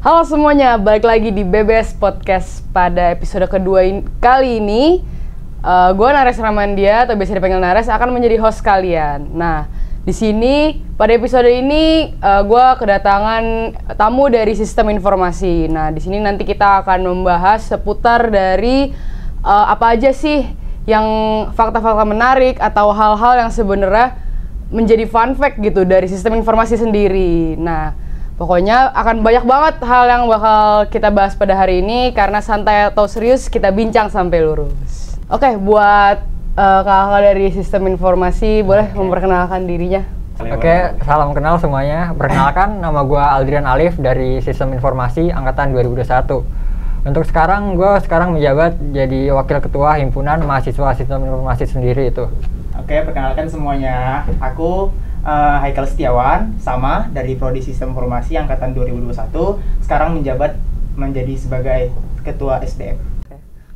Halo semuanya, balik lagi di BBS Podcast pada episode kedua kali ini. Gue Nares Ramandia atau biasa dipanggil Nares akan menjadi host kalian. Nah, di sini pada episode ini gue kedatangan tamu dari sistem informasi. Nah, di sini nanti kita akan membahas seputar dari apa aja sih yang fakta-fakta menarik atau hal-hal yang sebenarnya menjadi fun fact gitu dari sistem informasi sendiri. Nah, pokoknya akan banyak banget hal yang bakal kita bahas pada hari ini karena santai atau serius kita bincang sampai lurus. Oke, buat kakak dari sistem informasi boleh memperkenalkan dirinya. Oke, salam kenal semuanya. Perkenalkan, nama gue Aldrian Alif dari Sistem Informasi Angkatan 2021. Untuk sekarang, gue menjabat jadi Wakil Ketua Himpunan Mahasiswa Sistem Informasi sendiri itu. Oke, perkenalkan semuanya. Aku Haikal Setiawan, sama dari Prodi Sistem Informasi Angkatan 2021. Sekarang menjadi sebagai Ketua SDM.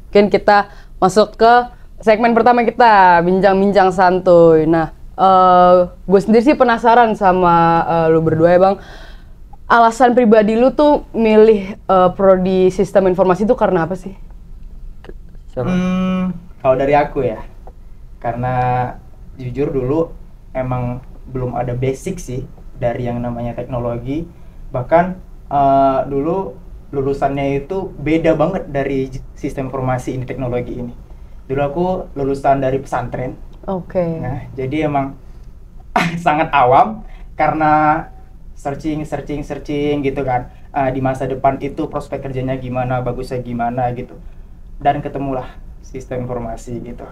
Mungkin kita masuk ke segmen pertama kita, bincang-bincang santuy. Nah, gue sendiri sih penasaran sama lu berdua ya Bang. Alasan pribadi lu tuh milih Prodi Sistem Informasi itu karena apa sih? Kalau dari aku ya, karena jujur dulu emang belum ada basic sih dari yang namanya teknologi. Bahkan dulu lulusannya itu beda banget dari sistem informasi ini, teknologi ini. Dulu aku lulusan dari pesantren. Oke. Nah, jadi emang sangat awam karena searching gitu kan. Di masa depan itu prospek kerjanya gimana, bagusnya gimana gitu. Dan ketemulah sistem informasi gitu.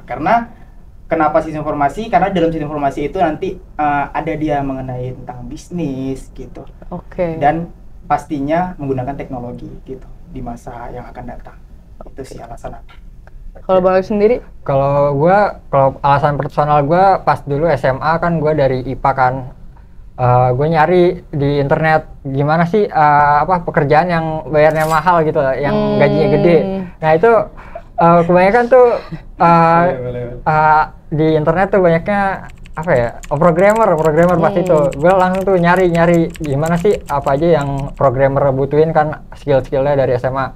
Kenapa sistem informasi? Karena dalam sistem informasi itu nanti ada dia mengenai tentang bisnis gitu. Oke. Dan pastinya menggunakan teknologi gitu di masa yang akan datang. Itu sih alasan aku. Kalau Bang Alif sendiri? Kalau alasan personal gue pas dulu SMA kan gue dari IPA kan. Gue nyari di internet gimana sih pekerjaan yang bayarnya mahal gitu, yang gajinya gede. Nah itu kebanyakan tuh di internet tuh banyaknya programmer pas itu. Gue langsung tuh nyari gimana sih apa aja yang programmer butuhin kan, skill-skillnya dari SMA.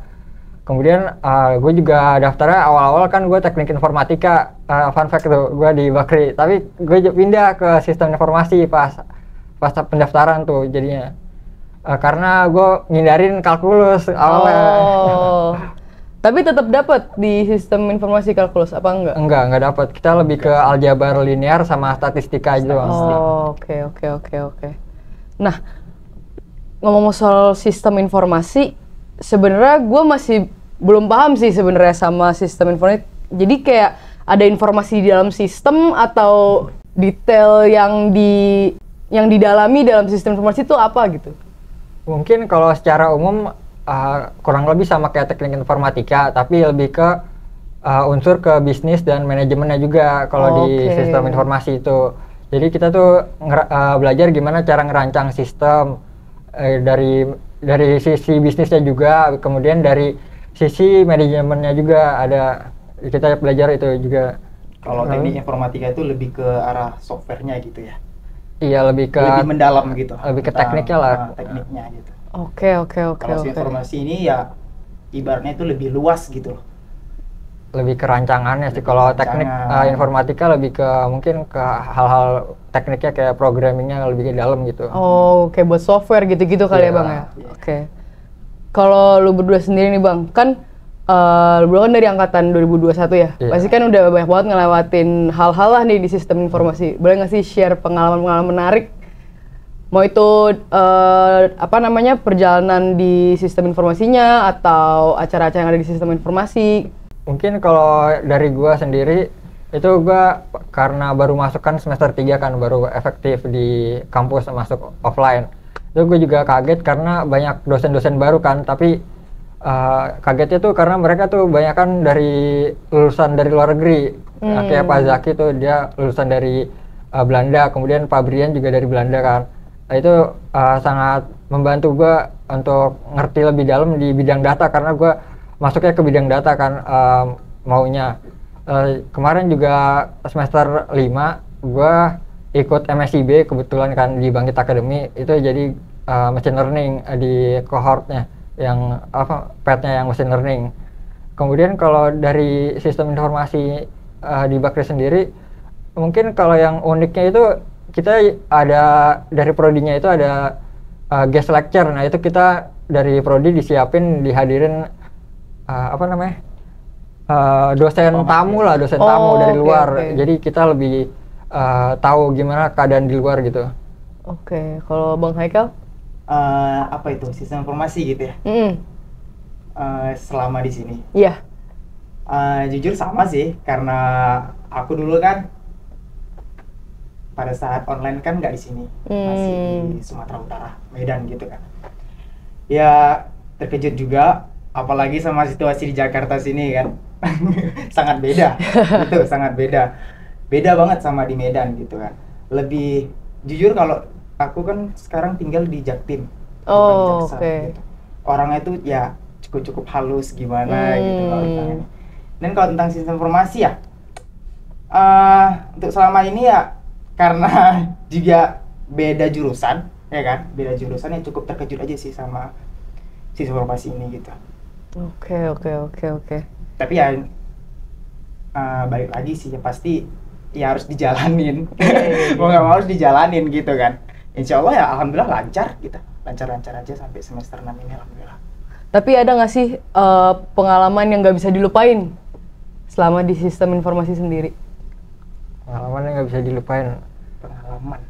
Kemudian gue juga daftarnya awal-awal kan gue teknik informatika, fun fact tuh gue di Bakri, tapi gue pindah ke sistem informasi pas pendaftaran tuh jadinya karena gue ngindarin kalkulus awalnya. Tapi tetap dapat di sistem informasi kalkulus apa enggak? Enggak dapat. Kita lebih ke aljabar linear sama statistika aja doang. Oke. Nah, ngomong soal sistem informasi, sebenarnya gue masih belum paham sih sebenarnya sama sistem informasi. Jadi kayak ada informasi di dalam sistem atau detail yang didalami dalam sistem informasi itu apa gitu? Mungkin kalau secara umum kurang lebih sama kayak teknik informatika, tapi lebih ke unsur ke bisnis dan manajemennya juga kalau di sistem informasi itu. Jadi kita tuh belajar gimana cara ngerancang sistem dari sisi bisnisnya juga, kemudian dari sisi manajemennya juga ada, kita belajar itu juga. Kalau teknik informatika itu lebih ke arah softwarenya gitu ya? Iya, lebih mendalam gitu. Lebih ke tekniknya lah. Tekniknya gitu. Oke. Kalau informasi ini ya ibaratnya itu lebih luas gitu loh. Lebih ke rancangannya sih. Kalau teknik informatika lebih ke mungkin ke hal-hal tekniknya kayak programmingnya lebih ke dalam gitu. Oke, buat software gitu-gitu kali ya Bang ya. Oke. Kalau lu berdua sendiri nih Bang, kan lu berdua kan dari angkatan 2021 ya. Pasti kan udah banyak banget ngelewatin hal-hal lah nih di sistem informasi. Boleh nggak sih share pengalaman-pengalaman menarik? Mau itu perjalanan di sistem informasinya atau acara-acara yang ada di sistem informasi. Mungkin kalau dari gua sendiri itu gua karena baru masuk kan semester 3 kan, baru efektif di kampus masuk offline. Itu gue juga kaget karena banyak dosen-dosen baru kan, tapi kagetnya tuh karena mereka tuh banyak kan lulusan dari luar negeri. Kayak Pak Zaki tuh dia lulusan dari Belanda, kemudian Pak Brian juga dari Belanda kan. Itu sangat membantu gue untuk ngerti lebih dalam di bidang data karena gue masuknya ke bidang data kan maunya. Kemarin juga semester 5 gue ikut MSIB kebetulan kan di Bangkit Academy, itu jadi machine learning di cohortnya. yang apa petnya yang machine learning. Kemudian kalau dari sistem informasi di Bakri sendiri, mungkin kalau yang uniknya itu kita ada dari prodinya itu ada guest lecture. Nah itu kita dari prodi disiapin dihadirin apa namanya dosen tamu lah, dosen tamu dari luar. Jadi kita lebih tahu gimana keadaan di luar gitu. Oke, kalau Bang Haikal? Apa itu sistem informasi gitu ya? Selama di sini. Iya. Jujur sama sih, karena aku dulu kan pada saat online kan nggak di sini, masih di Sumatera Utara, Medan gitu kan. Ya terkejut juga, apalagi sama situasi di Jakarta sini kan, sangat beda, itu sangat beda, beda banget sama di Medan gitu kan. Lebih jujur kalau aku kan sekarang tinggal di Jaktim, bukan di Jaksel, gitu. Orangnya tuh ya cukup halus gimana gitu kalau tentang ini. Dan kalau tentang sistem informasi ya, untuk selama ini ya karena juga beda jurusan, ya kan, beda jurusan, ya cukup terkejut aja sih sama sistem informasi ini gitu. Oke. Tapi ya balik lagi sih, ya pasti ya harus dijalanin, mau nggak mau harus dijalanin gitu kan. Insya Allah ya alhamdulillah lancar gitu, lancar-lancar aja sampai semester 6 ini alhamdulillah. Tapi ada nggak sih pengalaman yang nggak bisa dilupain selama di sistem informasi sendiri? Pengalaman yang nggak bisa dilupain. Pengalaman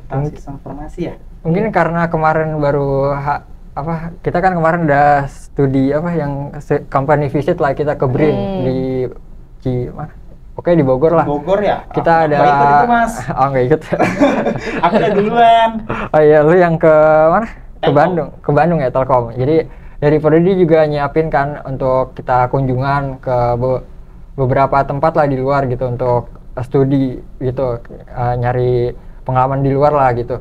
tentang sistem informasi ya? Mungkin karena kemarin baru kita kan kemarin udah studi yang company visit lah, kita ke BRIN di Oke, di Bogor lah. Bogor ya? Kita ada. Nggak ikut itu, Mas. Nggak ikut. Aku udah duluan. Oh iya, lu yang ke mana? Ke Telkom. Bandung. Ke Bandung ya, Telkom. Jadi dari Prodi juga nyiapin kan untuk kita kunjungan ke beberapa tempat lah di luar gitu untuk studi gitu, nyari pengalaman di luar lah gitu.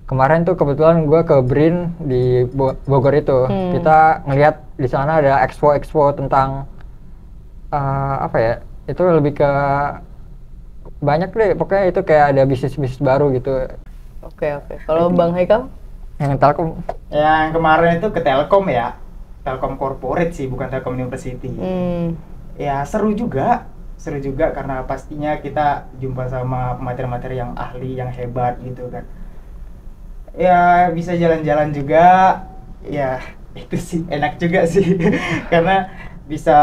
Kemarin tuh kebetulan gue ke BRIN di Bogor itu. Kita ngelihat di sana ada expo tentang itu lebih ke banyak deh, pokoknya itu kayak ada bisnis baru gitu. Oke. Kalau Bang Haikal? Yang Telkom. Yang kemarin itu ke Telkom ya, Telkom Corporate sih, bukan Telkom University. Ya seru juga karena pastinya kita jumpa sama materi-materi yang ahli, yang hebat gitu kan. Ya bisa jalan-jalan juga, ya itu sih enak juga sih karena bisa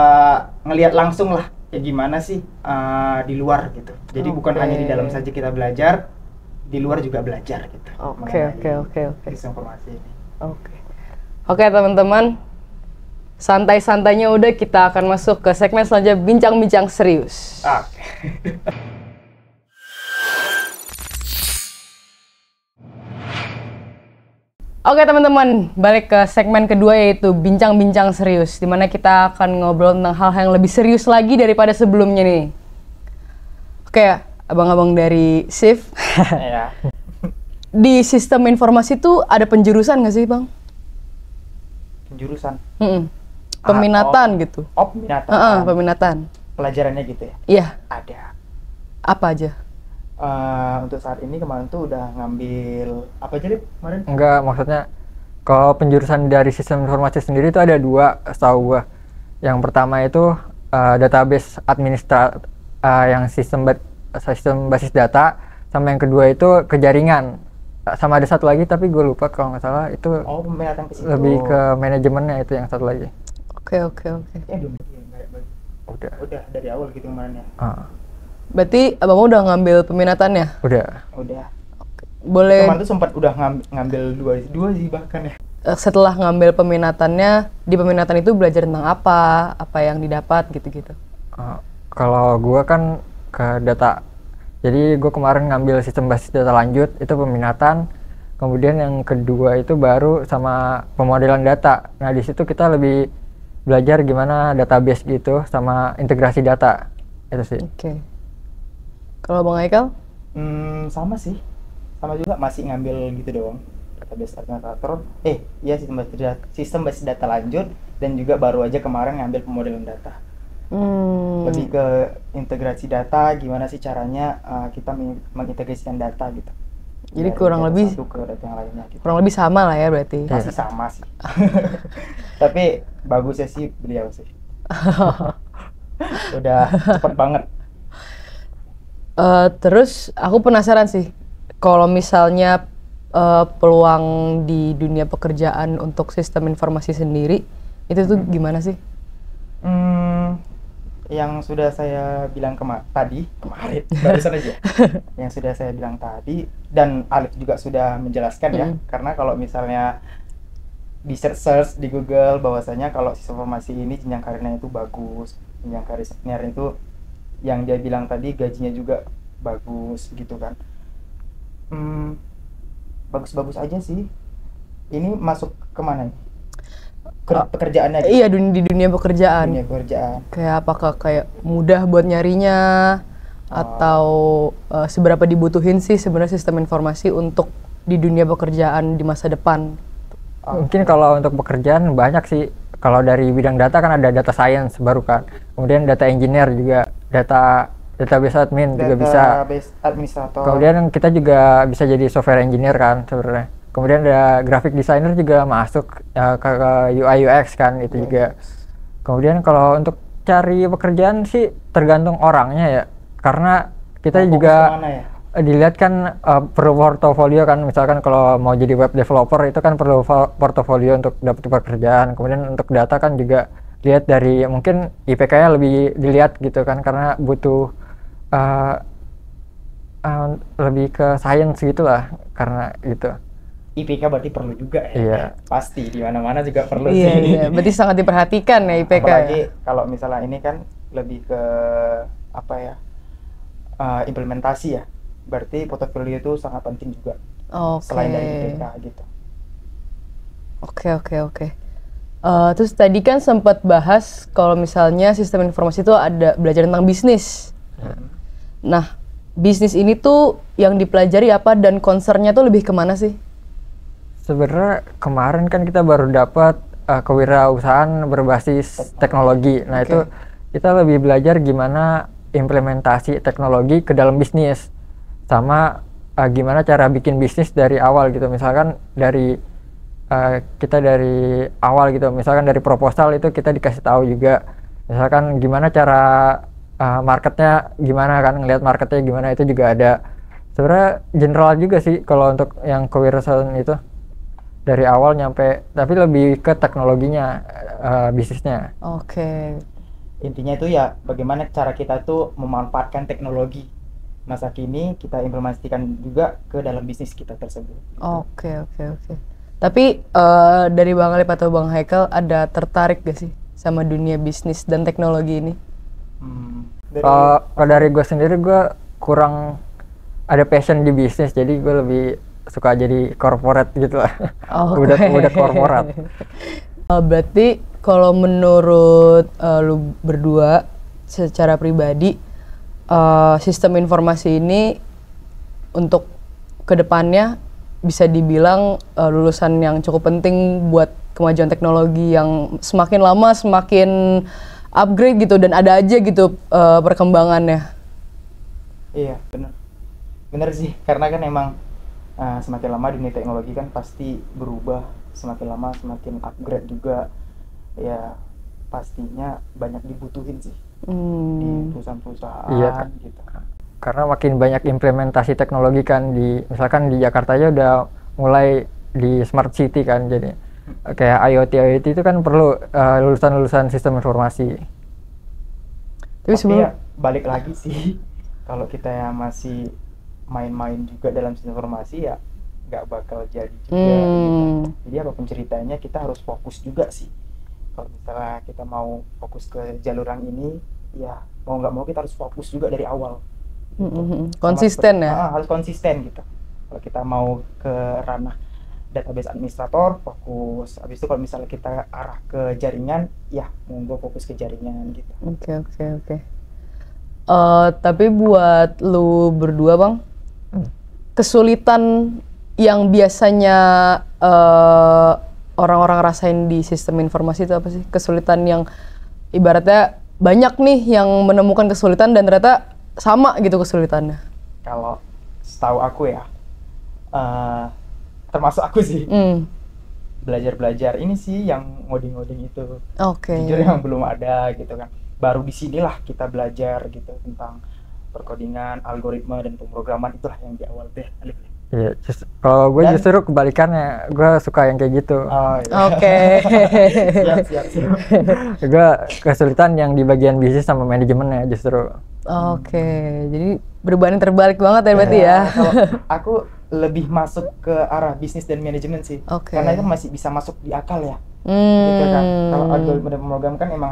ngelihat langsung lah kayak gimana sih di luar gitu. Jadi bukan hanya di dalam saja kita belajar, di luar juga belajar gitu. Oke. Sistem informasi ini. Oke teman-teman, santai-santainya udah, kita akan masuk ke segmen selanjutnya, bincang-bincang serius. Oke teman-teman, balik ke segmen kedua yaitu bincang-bincang serius, dimana kita akan ngobrol tentang hal yang lebih serius lagi daripada sebelumnya nih. Oke, abang-abang dari SIF, Ya. di sistem informasi tuh ada penjurusan nggak sih bang? Penjurusan? Peminatan gitu. Peminatan. Peminatan. Pelajarannya gitu ya? Iya. Ada. Apa aja? Untuk saat ini kemarin tuh udah ngambil apa aja Lip kemarin? Enggak, maksudnya kalau penjurusan dari sistem informasi sendiri itu ada dua setahu gua. Yang pertama itu database yang sistem basis data, sama yang kedua itu ke jaringan. Sama ada satu lagi tapi gue lupa kalau nggak salah itu Peminatan ke situ. lebih ke manajemennya itu yang satu lagi. Oke. Belum. Udah dari awal gitu kemarin ya. Berarti abang udah ngambil peminatannya? Udah. Boleh. Kemarin tuh sempat udah ngambil dua sih bahkan ya. Setelah ngambil peminatannya, di peminatan itu belajar tentang apa yang didapat gitu-gitu. Kalau gue kan ke data, jadi gue kemarin ngambil sistem basis data lanjut itu peminatan. Kemudian yang kedua itu baru sama pemodelan data. Nah di situ kita lebih belajar gimana database gitu sama integrasi data itu sih. Oke. Kalau Bang Haikal? Sama sih, sama juga masih ngambil gitu doang, database administrator. Sistem basis data lanjut, dan juga baru aja kemarin ngambil pemodelan data. Lebih ke integrasi data, gimana sih caranya kita mengintegrasikan data gitu. Jadi dari kurang data lebih satu ke data yang lainnya gitu. kurang lebih sama lah ya berarti. Masih sama sih. Tapi bagusnya sih beliau sih. Udah cepet banget. Terus aku penasaran sih, kalau misalnya peluang di dunia pekerjaan untuk sistem informasi sendiri itu tuh gimana sih? Yang sudah saya bilang kemarin barusan aja. Yang sudah saya bilang tadi dan Alif juga sudah menjelaskan ya. Karena kalau misalnya di search di Google bahwasanya kalau sistem informasi ini jenjang karirnya itu bagus, jenjang karirnya itu yang dia bilang tadi gajinya juga bagus gitu kan. Bagus-bagus aja sih. Ini masuk kemana nih? Pekerjaannya gitu. Iya, di dunia pekerjaan. Dunia pekerjaan. Kayak apakah kayak mudah buat nyarinya atau seberapa dibutuhin sih sebenarnya sistem informasi untuk di dunia pekerjaan di masa depan? Mungkin kalau untuk pekerjaan banyak sih. Kalau dari bidang data kan ada data science baru kan. Kemudian data engineer juga, database admin juga bisa. Database administrator. Kemudian kita juga bisa jadi software engineer kan sebenarnya. Kemudian ada graphic designer juga masuk ke UI UX kan itu juga. Kemudian kalau untuk cari pekerjaan sih tergantung orangnya ya. Karena kita juga dilihat kan perlu portofolio kan, misalkan kalau mau jadi web developer itu kan perlu portofolio untuk dapat pekerjaan. Kemudian untuk data kan juga lihat dari mungkin IPK-nya lebih dilihat gitu kan, karena butuh lebih ke science gitulah karena gitu. IPK berarti perlu juga ya. Iya. Pasti di mana-mana juga perlu Iya, sih. iya, berarti sangat diperhatikan ya IPK. Apalagi kalau misalnya ini kan lebih ke apa ya? Implementasi ya. Berarti portofolio itu sangat penting juga. Selain dari IPK gitu. Oke. Terus tadi kan sempat bahas kalau misalnya sistem informasi itu ada belajar tentang bisnis. Nah, bisnis ini tuh yang dipelajari apa dan concernnya tuh lebih kemana sih? Sebenarnya kemarin kan kita baru dapat kewirausahaan berbasis teknologi. Nah itu kita lebih belajar gimana implementasi teknologi ke dalam bisnis, sama gimana cara bikin bisnis dari awal gitu. Misalkan dari kita dari awal gitu, misalkan dari proposal itu kita dikasih tahu juga, misalkan gimana cara marketnya gimana kan, ngelihat marketnya gimana itu juga ada. Sebenarnya general juga sih kalau untuk yang kewirausahaan itu. Dari awal nyampe, tapi lebih ke teknologinya, bisnisnya. Oke. Intinya itu ya bagaimana cara kita tuh memanfaatkan teknologi masa kini, kita implementasikan juga ke dalam bisnis kita tersebut. Oke. Tapi dari Bang Alif atau Bang Haikal ada tertarik gak sih sama dunia bisnis dan teknologi ini? Kalau dari gue sendiri, gue kurang ada passion di bisnis, jadi gue lebih suka jadi corporate gitu lah. Udah corporate. Berarti kalau menurut lu berdua secara pribadi, sistem informasi ini untuk kedepannya bisa dibilang lulusan yang cukup penting buat kemajuan teknologi yang semakin lama semakin upgrade gitu, dan ada aja gitu perkembangannya. Iya, benar sih, karena kan emang semakin lama dunia teknologi kan pasti berubah, semakin lama semakin upgrade juga ya, pastinya banyak dibutuhin sih di perusahaan-perusahaan gitu. Karena makin banyak implementasi teknologi kan, misalkan di Jakarta aja udah mulai di smart city kan, jadi kayak IoT itu kan perlu lulusan sistem informasi. Tapi ya balik lagi sih, kalau kita ya masih main-main juga dalam sistem informasi ya nggak bakal jadi juga gitu. Jadi apapun ceritanya kita harus fokus juga sih. Kalau misalnya kita mau fokus ke jalur yang ini, ya mau nggak mau kita harus fokus juga dari awal gitu. Konsisten ya? Harus konsisten gitu. Kalau kita mau ke ranah database administrator, fokus. Habis itu kalau misalnya kita arah ke jaringan, ya monggo fokus ke jaringan gitu. Oke. Tapi buat lu berdua Bang, kesulitan yang biasanya orang-orang rasain di sistem informasi itu apa sih? Kesulitan yang ibaratnya banyak nih yang menemukan kesulitan dan ternyata sama gitu kesulitannya. Kalau setahu aku ya, termasuk aku sih. Hmm. Belajar ini sih yang ngoding itu. Oke. Jujur yang belum ada gitu kan. Baru di sinilah kita belajar gitu tentang perkodingan, algoritma dan pemrograman, itulah yang di awal deh. Alif. Iya, kalau gue justru kebalikannya, gue suka yang kayak gitu. Oh, iya. Oke. siap. Gue kesulitan yang di bagian bisnis sama manajemennya justru. Oke, jadi berbanding terbalik banget ya berarti ya. Kalau aku lebih masuk ke arah bisnis dan manajemen sih. Oke. Karena itu masih bisa masuk di akal ya. Gitu kan. Kalau Hmm. algoritma dan pemrogram kan emang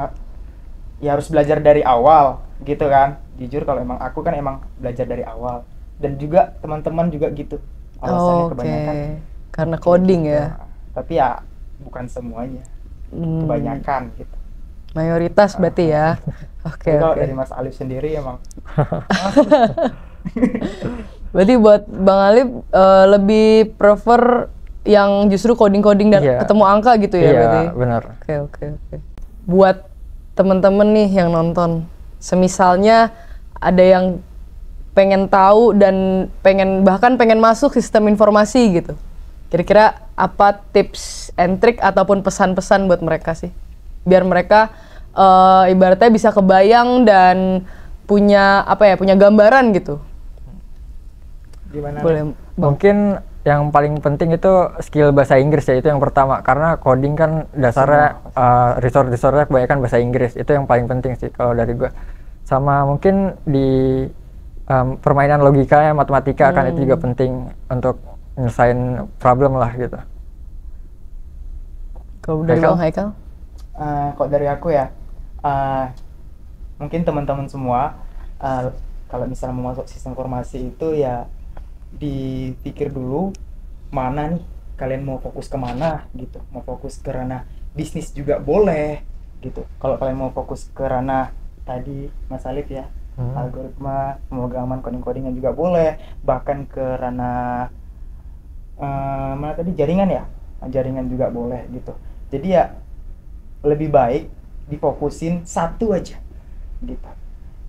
ya harus belajar dari awal gitu kan. Jujur kalau emang aku kan emang belajar dari awal. Dan juga teman-teman juga gitu. Alasannya Oke. kebanyakan. Karena coding ya. Nah, tapi ya bukan semuanya. Hmm. Kebanyakan gitu. Mayoritas berarti ya. Oke, Jadi kalau oke. dari Mas Alif sendiri emang Berarti buat Bang Alif lebih prefer yang justru coding-coding dan Iya. ketemu angka gitu ya Iya, berarti. benar. Oke. Buat temen-temen nih yang nonton, semisalnya ada yang pengen tahu dan bahkan pengen masuk sistem informasi gitu. Kira-kira apa tips and trick ataupun pesan-pesan buat mereka sih? Biar mereka ibaratnya bisa kebayang dan punya punya gambaran gitu. gimana? Boleh. Mungkin yang paling penting itu skill bahasa Inggris ya, itu yang pertama, karena coding kan dasarnya resource-nya kebanyakan bahasa Inggris, itu yang paling penting sih kalau dari gua. Sama mungkin di permainan logika, matematika kan itu juga penting untuk nyelesain problem lah gitu. Kalau dari Haikal? Bang Haikal? Kok dari aku ya, mungkin teman-teman semua kalau misalnya mau masuk sistem informasi itu ya dipikir dulu mana nih kalian mau fokus kemana gitu. Mau fokus ke ranah bisnis juga boleh gitu. Kalau kalian mau fokus ke ranah tadi Mas Alif ya, algoritma, pemrograman, coding-codingan juga boleh. Bahkan ke ranah mana tadi, jaringan ya, jaringan juga boleh gitu. Jadi ya lebih baik difokusin satu aja gitu.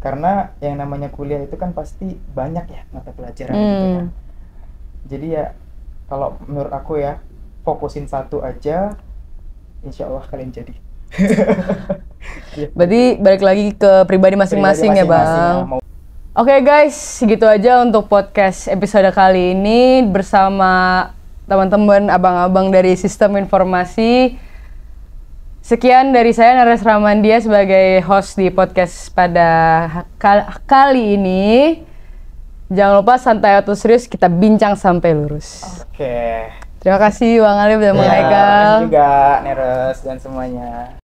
Karena yang namanya kuliah itu kan pasti banyak ya mata pelajaran gitu kan. Jadi ya kalau menurut aku ya, fokusin satu aja, insya Allah kalian jadi. Berarti balik lagi ke pribadi masing-masing ya Bang. Oke guys, segitu aja untuk podcast episode kali ini bersama teman-teman abang-abang dari Sistem Informasi. Sekian dari saya, Nares Ramandia, sebagai host di podcast pada kali ini. Jangan lupa santai atau serius, kita bincang sampai lurus. Oke. Terima kasih Bang Alif dan Bang Ya, Haikal. terima kasih juga Neres dan semuanya.